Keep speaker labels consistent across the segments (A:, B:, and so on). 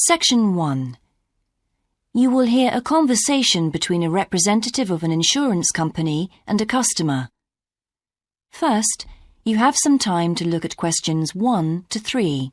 A: Section 1. You will hear a conversation between a representative of an insurance company and a customer. First, you have some time to look at questions 1 to 3.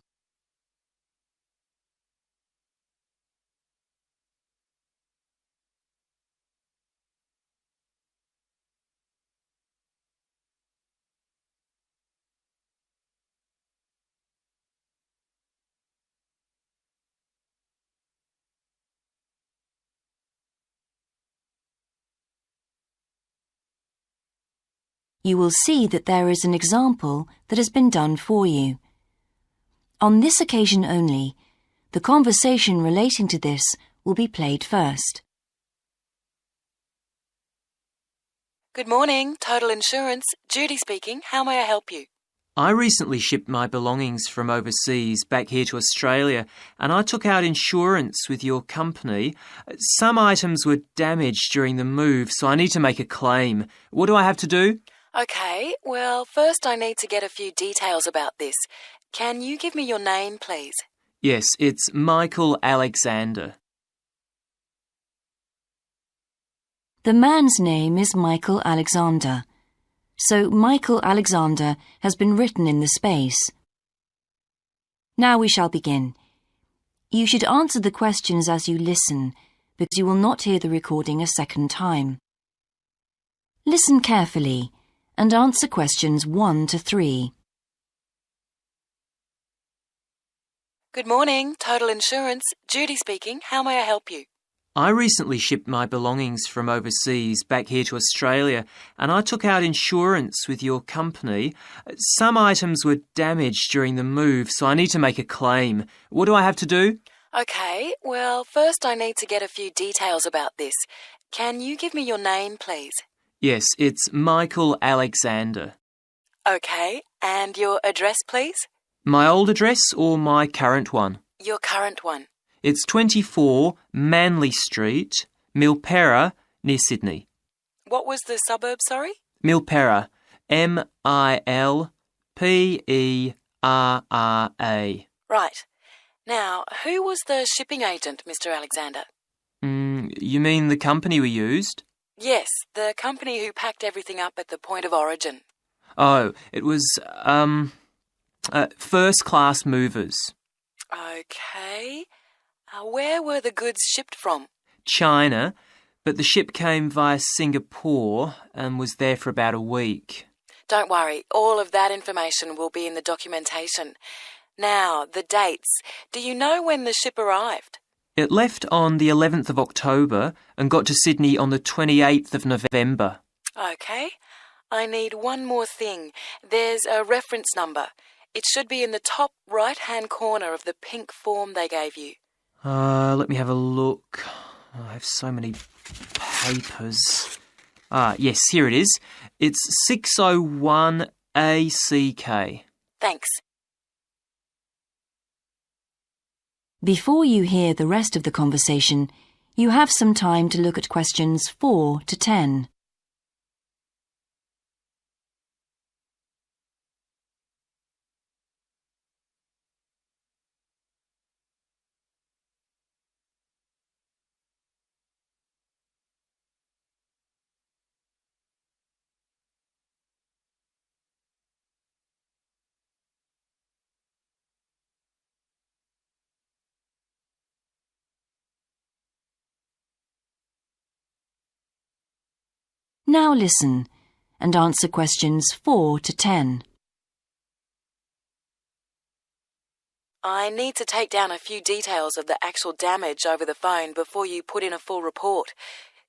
A: You will see that there is an example that has been done for you. On this occasion only, the conversation relating to this will be played first.
B: Good morning, Total Insurance. Judy speaking. How may I help you?
C: I recently shipped my belongings from overseas back here to Australia, and I took out insurance with your company. Some items were damaged during the move, so I need to make a claim. What do I have to do?
B: Okay, well, first I need to get a few details about this. Can you give me your name, please?
C: Yes, it's Michael Alexander.
A: The man's name is Michael Alexander, so Michael Alexander has been written in the space. Now we shall begin. You should answer the questions as you listen, because you will not hear the recording a second time. Listen carefully and answer questions 1 to 3.
B: Good morning, Total Insurance. Judy speaking. How may I help you?
C: I recently shipped my belongings from overseas back here to Australia, and I took out insurance with your company. Some items were damaged during the move, so I need to make a claim. What do I have to do?
B: Okay, well, first I need to get a few details about this. Can you give me your name, please?
C: Yes, it's Michael Alexander.
B: Okay, and your address, please?
C: My old address or my current one?
B: Your current one.
C: It's 24 Manly Street, Milperra, near Sydney.
B: What was the suburb, sorry?
C: Milperra, Milperra.
B: Right. Now, who was the shipping agent, Mr. Alexander?
C: You mean the company we used?
B: Yes, the company who packed everything up at the point of origin.
C: Oh, it was, First Class Movers.
B: Okay. Where were the goods shipped from?
C: China, but the ship came via Singapore and was there for about a week.
B: Don't worry, all of that information will be in the documentation. Now, the dates. Do you know when the ship arrived?
C: It left on the 11th of October and got to Sydney on the 28th of November.
B: Okay. I need one more thing. There's a reference number. It should be in the top right-hand corner of the pink form they gave you.
C: Let me have a look. I have so many papers. Yes, here it is. It's 601ACK.
B: Thanks.
A: Before you hear the rest of the conversation, you have some time to look at questions 4 to 10. Now listen and answer questions 4 to 10.
B: I need to take down a few details of the actual damage over the phone before you put in a full report.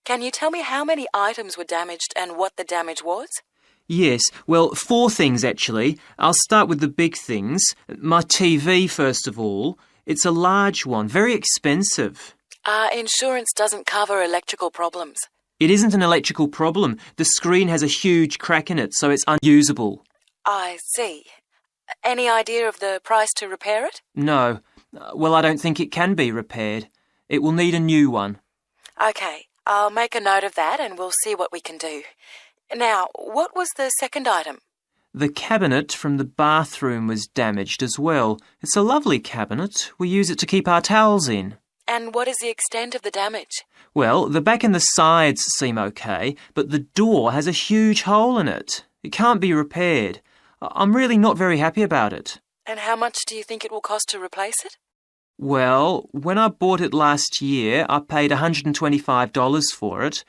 B: Can you tell me how many items were damaged and what the damage was?
C: Yes, well, 4 things actually. I'll start with the big things. My TV, first of all. It's a large one, very expensive.
B: Insurance doesn't cover electrical problems.
C: It isn't an electrical problem. The screen has a huge crack in it, so it's unusable.
B: I see. Any idea of the price to repair it?
C: No. Well, I don't think it can be repaired. It will need a new one.
B: Okay, I'll make a note of that and we'll see what we can do. Now, what was the second item?
C: The cabinet from the bathroom was damaged as well. It's a lovely cabinet. We use it to keep our towels in.
B: And what is the extent of the damage?
C: Well, the back and the sides seem okay, but the door has a huge hole in it. It can't be repaired. I'm really not very happy about it.
B: And how much do you think it will cost to replace it?
C: Well, when I bought it last year, I paid $125 for it.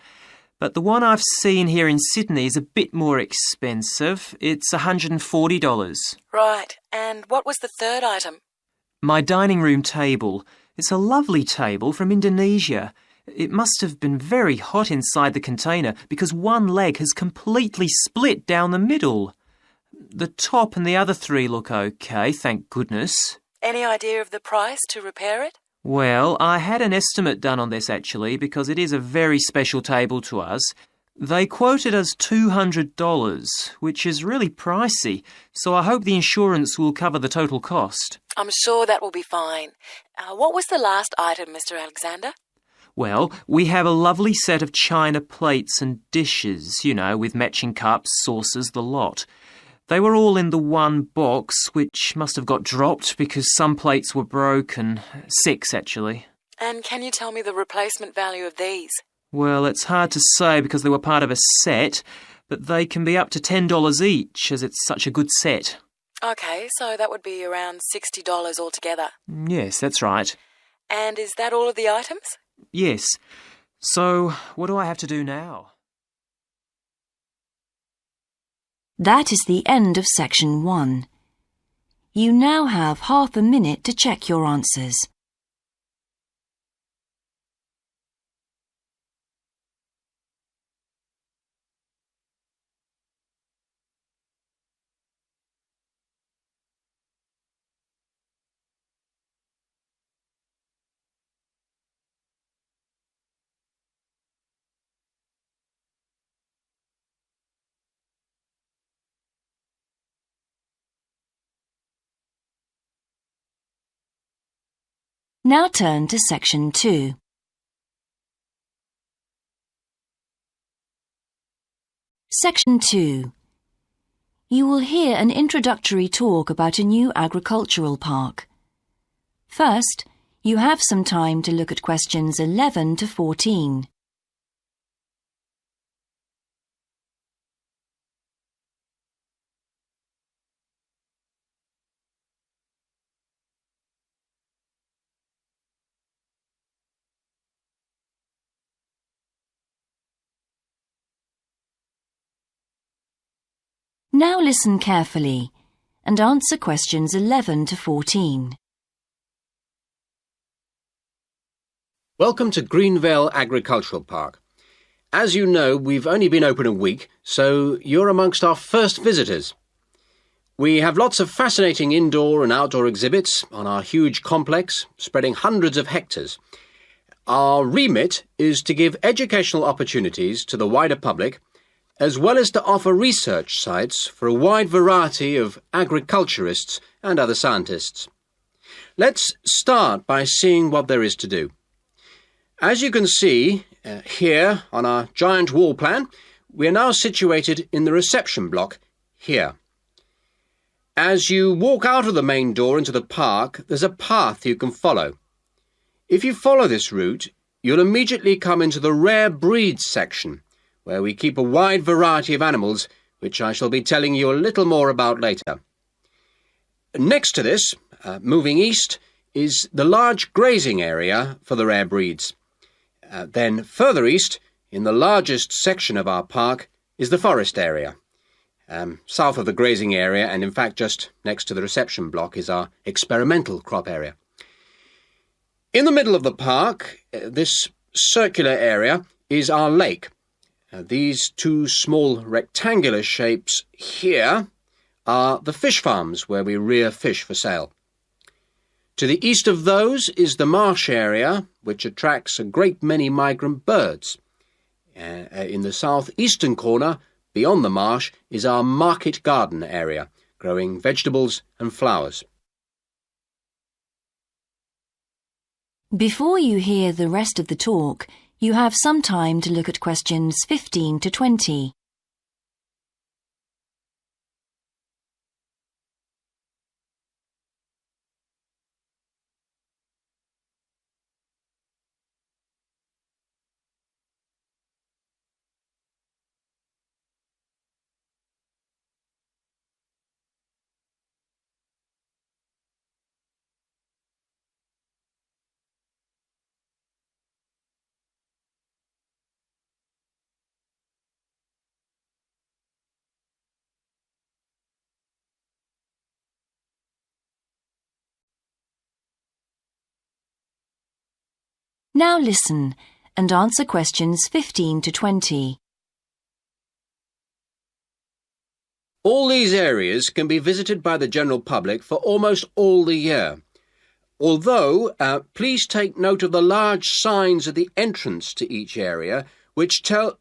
C: But the one I've seen here in Sydney is a bit more expensive. It's $140.
B: Right. And what was the third item?
C: My dining room table. It's a lovely table from Indonesia. It must have been very hot inside the container because one leg has completely split down the middle. The top and the other three look okay, thank goodness.
B: Any idea of the price to repair it?
C: Well, I had an estimate done on this actually because it is a very special table to us. They quoted us $200, which is really pricey, so I hope the insurance will cover the total cost.
B: I'm sure that will be fine. What was the last item, Mr. Alexander?
C: Well, we have a lovely set of china plates and dishes, with matching cups, saucers, the lot. They were all in the one box, which must have got dropped because some plates were broken. 6, actually.
B: And can you tell me the replacement value of these?
C: Well, it's hard to say because they were part of a set, but they can be up to $10 each as it's such a good set.
B: OK, so that would be around $60 altogether.
C: Yes, that's right.
B: And is that all of the items?
C: Yes. So, what do I have to do now?
A: That is the end of section 1. You now have half a minute to check your answers. Now turn to section 2. Section 2. You will hear an introductory talk about a new agricultural park. First, you have some time to look at questions 11 to 14. Now listen carefully and answer questions 11 to 14.
D: Welcome to Greenvale Agricultural Park. As you know, we've only been open a week, so you're amongst our first visitors. We have lots of fascinating indoor and outdoor exhibits on our huge complex, spreading hundreds of hectares. Our remit is to give educational opportunities to the wider public, as well as to offer research sites for a wide variety of agriculturists and other scientists. Let's start by seeing what there is to do. As you can see here on our giant wall plan, we are now situated in the reception block here. As you walk out of the main door into the park, there's a path you can follow. If you follow this route, you'll immediately come into the rare breeds section, where we keep a wide variety of animals, which I shall be telling you a little more about later. Next to this, moving east, is the large grazing area for the rare breeds. Then further east, in the largest section of our park, is the forest area. South of the grazing area, and in fact just next to the reception block, is our experimental crop area. In the middle of the park, this circular area, is our lake. These two small rectangular shapes here are the fish farms where we rear fish for sale. To the east of those is the marsh area, which attracts a great many migrant birds. In the southeastern corner, beyond the marsh, is our market garden area, growing vegetables and flowers.
A: Before you hear the rest of the talk, you have some time to look at questions 15 to 20. Now listen and answer questions 15 to 20.
D: All these areas can be visited by the general public for almost all the year. Although, please take note of the large signs at the entrance to each area which tell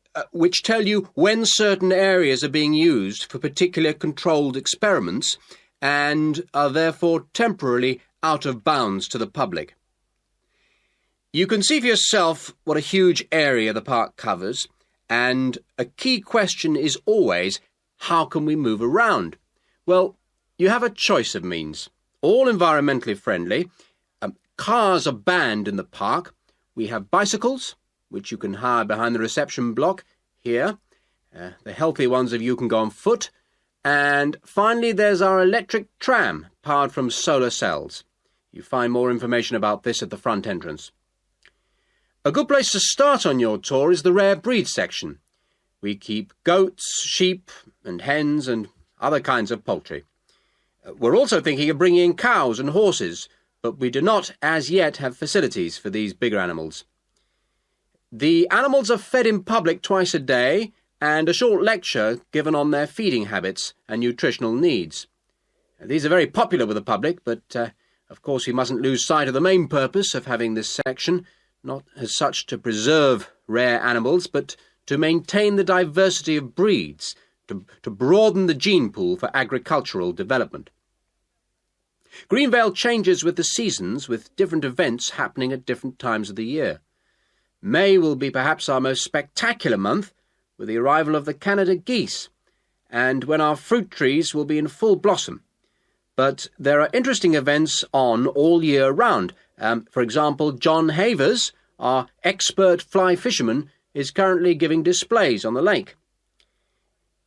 D: you when certain areas are being used for particular controlled experiments and are therefore temporarily out of bounds to the public. You can see for yourself what a huge area the park covers, and a key question is always, how can we move around? Well, you have a choice of means, all environmentally friendly. Cars are banned in the park. We have bicycles, which you can hire behind the reception block here. The healthy ones of you can go on foot. And finally, there's our electric tram, powered from solar cells. You find more information about this at the front entrance. A good place to start on your tour is the rare breed section. We keep goats, sheep and hens and other kinds of poultry. We're also thinking of bringing in cows and horses, but we do not as yet have facilities for these bigger animals. The animals are fed in public twice a day and a short lecture given on their feeding habits and nutritional needs. These are very popular with the public, but of course we mustn't lose sight of the main purpose of having this section, not as such to preserve rare animals, but to maintain the diversity of breeds, to broaden the gene pool for agricultural development. Greenvale changes with the seasons, with different events happening at different times of the year. May will be perhaps our most spectacular month, with the arrival of the Canada geese, and when our fruit trees will be in full blossom. But there are interesting events on all year round. For example, John Havers, our expert fly fisherman, is currently giving displays on the lake.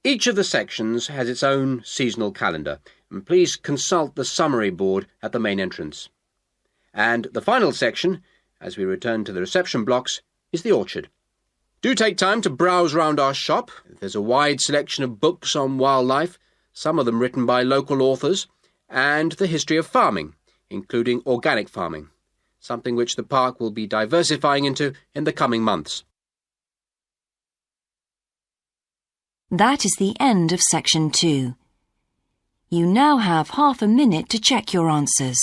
D: Each of the sections has its own seasonal calendar, and please consult the summary board at the main entrance. And the final section, as we return to the reception blocks, is the orchard. Do take time to browse round our shop. There's a wide selection of books on wildlife, some of them written by local authors, and the history of farming, including organic farming, something which the park will be diversifying into in the coming months.
A: That is the end of section 2. You now have half a minute to check your answers.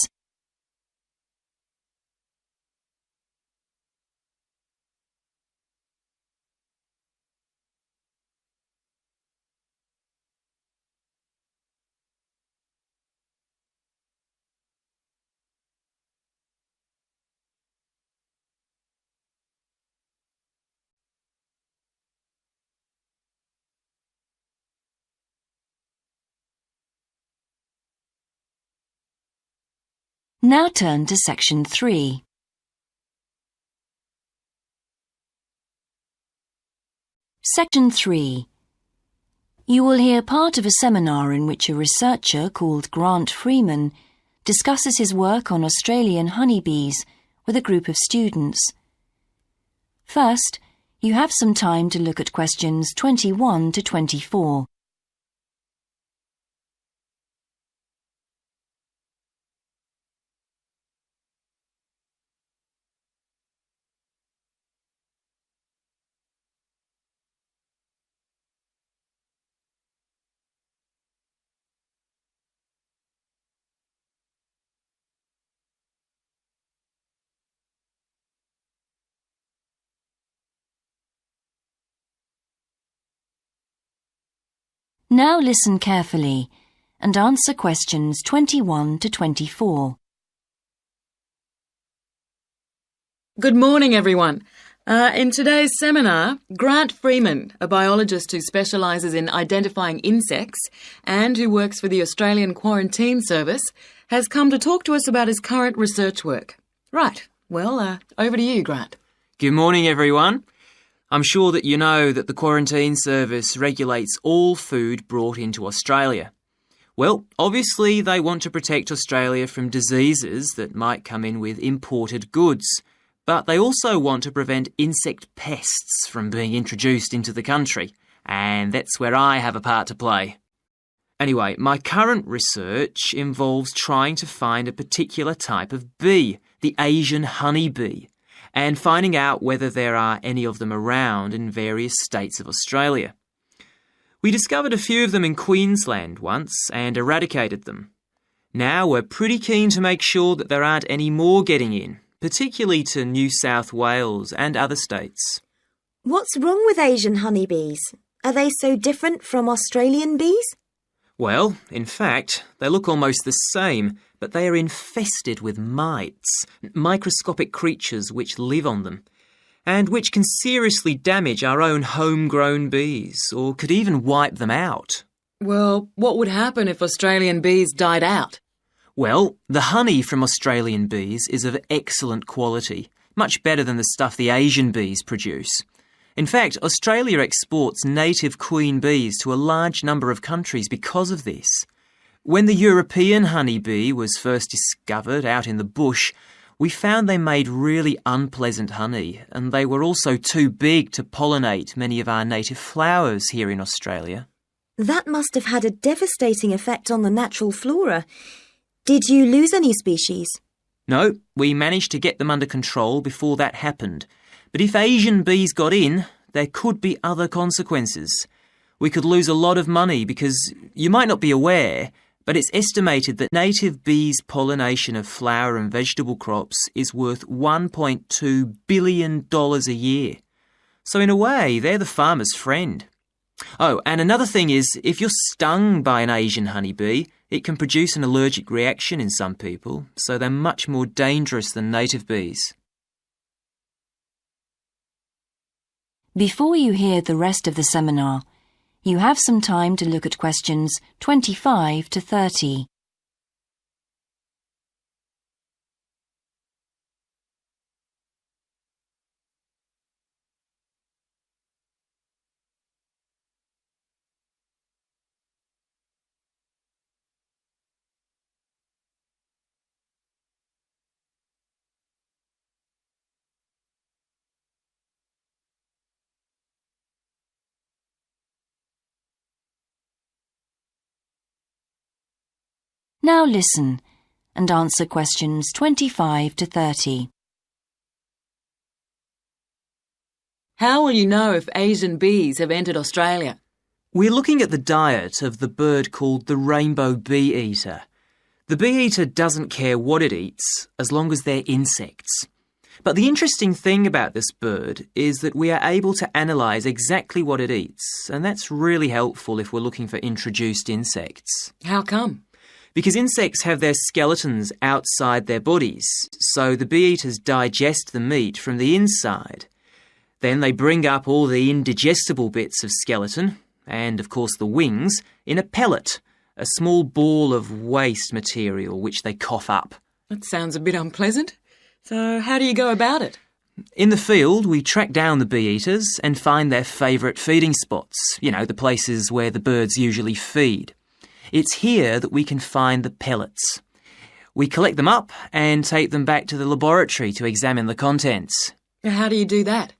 A: Now turn to section 3. Section 3. You will hear part of a seminar in which a researcher called Grant Freeman discusses his work on Australian honeybees with a group of students. First, you have some time to look at questions 21 to 24. Now listen carefully and answer questions 21 to 24.
B: Good morning, everyone. In today's seminar, Grant Freeman, a biologist who specialises in identifying insects and who works for the Australian Quarantine Service, has come to talk to us about his current research work. Right, well, over to you, Grant.
C: Good morning, everyone. I'm sure that you know that the Quarantine Service regulates all food brought into Australia. Well, obviously they want to protect Australia from diseases that might come in with imported goods, but they also want to prevent insect pests from being introduced into the country, and that's where I have a part to play. Anyway, my current research involves trying to find a particular type of bee, the Asian honeybee. and finding out whether there are any of them around in various states of Australia. We discovered a few of them in Queensland once and eradicated them. Now we're pretty keen to make sure that there aren't any more getting in, particularly to New South Wales and other states.
E: What's wrong with Asian honeybees? Are they so different from Australian bees?
C: Well, in fact, they look almost the same, but they are infested with mites, microscopic creatures which live on them, and which can seriously damage our own homegrown bees, or could even wipe them out.
B: Well, what would happen if Australian bees died out?
C: Well, the honey from Australian bees is of excellent quality, much better than the stuff the Asian bees produce. In fact, Australia exports native queen bees to a large number of countries because of this. When the European honeybee was first discovered out in the bush, we found they made really unpleasant honey, and they were also too big to pollinate many of our native flowers here in Australia.
E: That must have had a devastating effect on the natural flora. Did you lose any species?
C: No, we managed to get them under control before that happened. But if Asian bees got in, there could be other consequences. We could lose a lot of money because you might not be aware, but it's estimated that native bees' pollination of flower and vegetable crops is worth $1.2 billion a year. So in a way, they're the farmer's friend. Oh, and another thing is, if you're stung by an Asian honeybee, it can produce an allergic reaction in some people, so they're much more dangerous than native bees.
A: Before you hear the rest of the seminar, you have some time to look at questions 25 to 30. Now listen and answer questions 25 to 30.
B: How will you know if Asian bees have entered Australia?
C: We're looking at the diet of the bird called the rainbow bee-eater. The bee-eater doesn't care what it eats as long as they're insects. But the interesting thing about this bird is that we are able to analyse exactly what it eats, and that's really helpful if we're looking for introduced insects.
B: How come?
C: Because insects have their skeletons outside their bodies, so the bee-eaters digest the meat from the inside. Then they bring up all the indigestible bits of skeleton, and of course the wings, in a pellet, a small ball of waste material which they cough up.
B: That sounds a bit unpleasant. So how do you go about it?
C: In the field, we track down the bee-eaters and find their favourite feeding spots, the places where the birds usually feed. It's here that we can find the pellets. We collect them up and take them back to the laboratory to examine the contents.
B: How do you do that?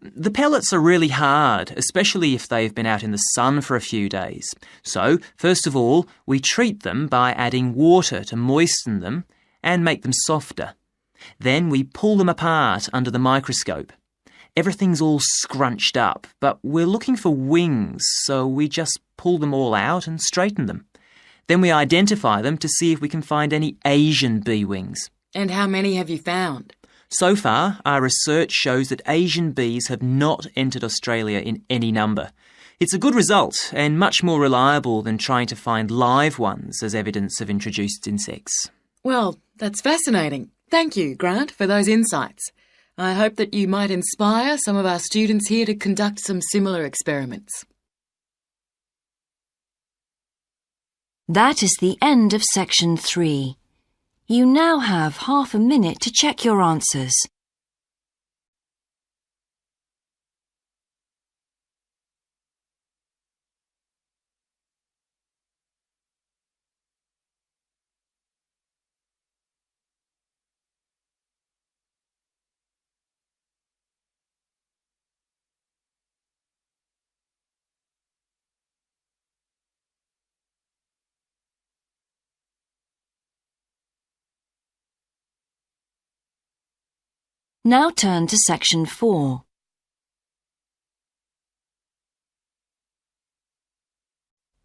C: The pellets are really hard, especially if they've been out in the sun for a few days. So, first of all, we treat them by adding water to moisten them and make them softer. Then we pull them apart under the microscope. Everything's all scrunched up, but we're looking for wings, so we just pull them all out and straighten them. Then we identify them to see if we can find any Asian bee wings.
B: And how many have you found?
C: So far, our research shows that Asian bees have not entered Australia in any number. It's a good result and much more reliable than trying to find live ones as evidence of introduced insects.
B: Well, that's fascinating. Thank you, Grant, for those insights. I hope that you might inspire some of our students here to conduct some similar experiments.
A: That is the end of section 3. You now have half a minute to check your answers. Now turn to Section 4.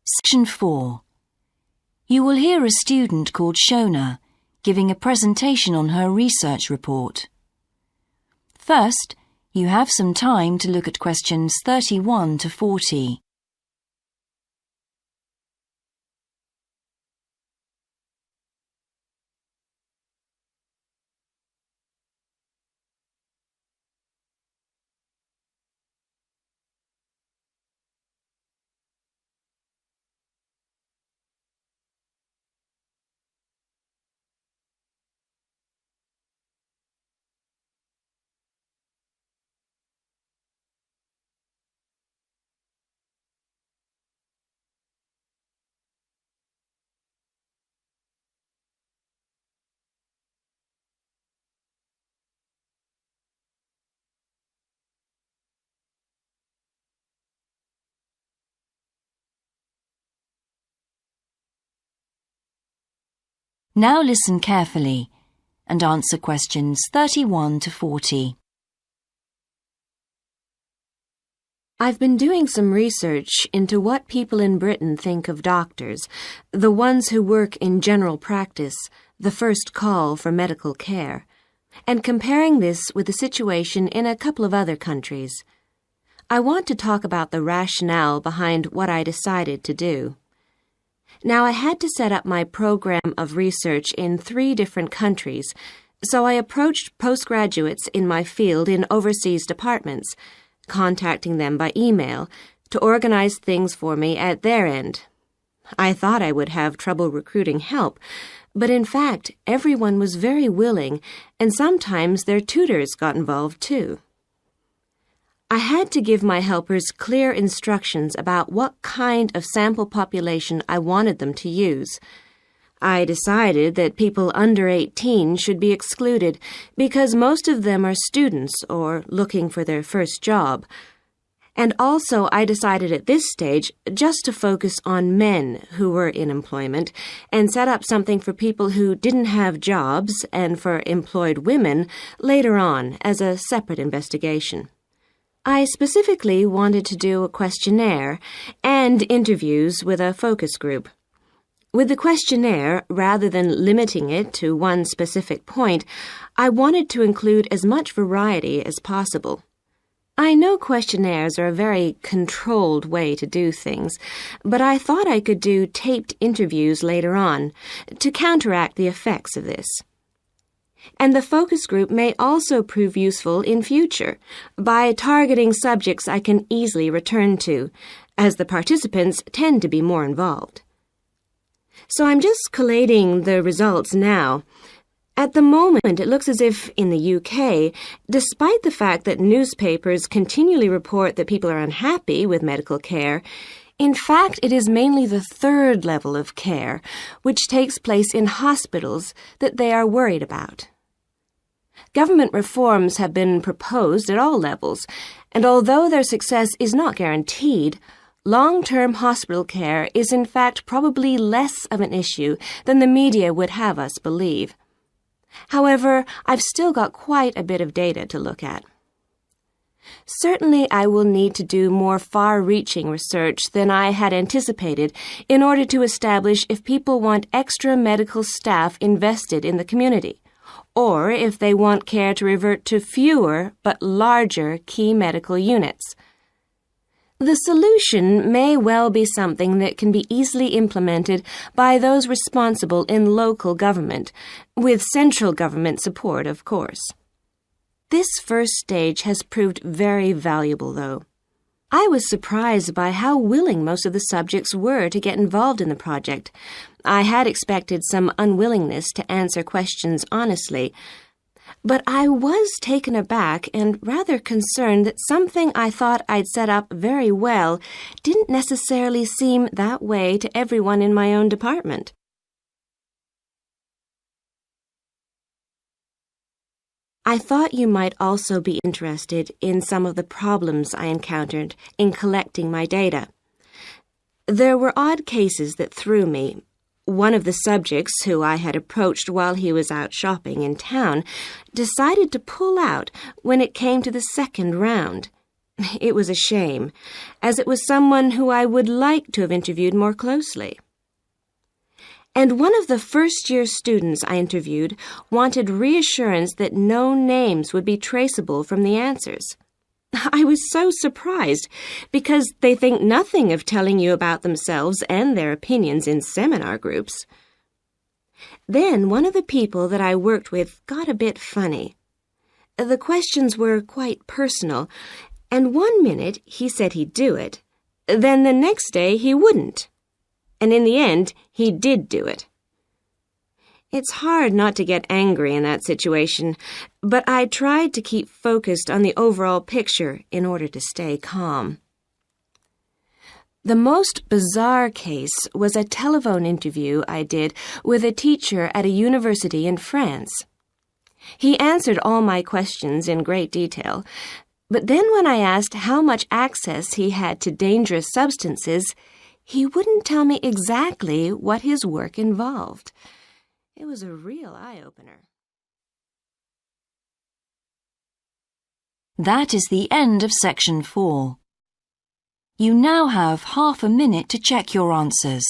A: Section 4. You will hear a student called Shona giving a presentation on her research report. First, you have some time to look at questions 31 to 40. Now listen carefully and answer questions 31 to 40.
F: I've been doing some research into what people in Britain think of doctors, the ones who work in general practice, the first call for medical care, and comparing this with the situation in a couple of other countries. I want to talk about the rationale behind what I decided to do. Now, I had to set up my program of research in 3 different countries, so I approached postgraduates in my field in overseas departments, contacting them by email to organize things for me at their end. I thought I would have trouble recruiting help, but in fact, everyone was very willing, and sometimes their tutors got involved too. I had to give my helpers clear instructions about what kind of sample population I wanted them to use. I decided that people under 18 should be excluded because most of them are students or looking for their first job. And also I decided at this stage just to focus on men who were in employment and set up something for people who didn't have jobs and for employed women later on as a separate investigation. I specifically wanted to do a questionnaire and interviews with a focus group. With the questionnaire, rather than limiting it to one specific point, I wanted to include as much variety as possible. I know questionnaires are a very controlled way to do things, but I thought I could do taped interviews later on to counteract the effects of this. And the focus group may also prove useful in future by targeting subjects I can easily return to, as the participants tend to be more involved. So I'm just collating the results now. At the moment, it looks as if in the UK, despite the fact that newspapers continually report that people are unhappy with medical care, in fact, it is mainly the 3rd level of care, which takes place in hospitals, that they are worried about. Government reforms have been proposed at all levels, and although their success is not guaranteed, long-term hospital care is in fact probably less of an issue than the media would have us believe. However, I've still got quite a bit of data to look at. Certainly, I will need to do more far-reaching research than I had anticipated in order to establish if people want extra medical staff invested in the community, or if they want care to revert to fewer but larger key medical units. The solution may well be something that can be easily implemented by those responsible in local government, with central government support, of course. This first stage has proved very valuable, though. I was surprised by how willing most of the subjects were to get involved in the project. I had expected some unwillingness to answer questions honestly, but I was taken aback and rather concerned that something I thought I'd set up very well didn't necessarily seem that way to everyone in my own department. I thought you might also be interested in some of the problems I encountered in collecting my data. There were odd cases that threw me. One of the subjects, who I had approached while he was out shopping in town, decided to pull out when it came to the second round. It was a shame, as it was someone who I would like to have interviewed more closely. And one of the first-year students I interviewed wanted reassurance that no names would be traceable from the answers. I was so surprised, because they think nothing of telling you about themselves and their opinions in seminar groups. Then one of the people that I worked with got a bit funny. The questions were quite personal, and one minute he said he'd do it, then the next day he wouldn't. And in the end, he did do it. It's hard not to get angry in that situation, but I tried to keep focused on the overall picture in order to stay calm. The most bizarre case was a telephone interview I did with a teacher at a university in France. He answered all my questions in great detail, but then when I asked how much access he had to dangerous substances, he wouldn't tell me exactly what his work involved. It was a real eye-opener.
A: That is the end of section 4. You now have half a minute to check your answers.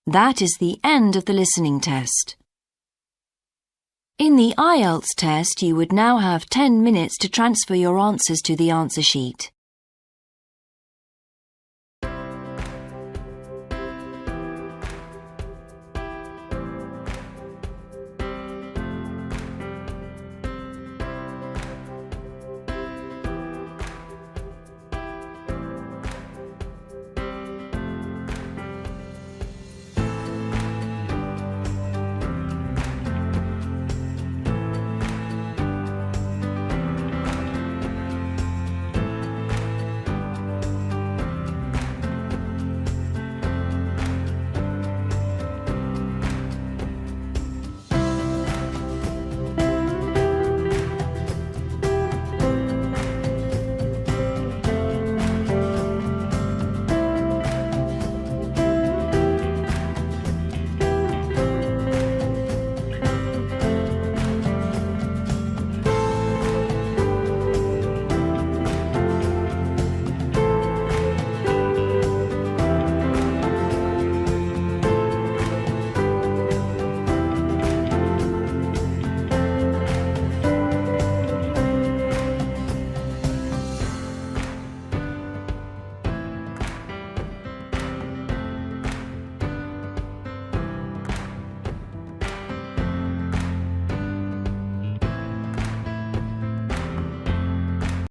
A: That is the end of the listening test. In the Ielts test, you would now have 10 minutes to transfer your answers to the answer sheet.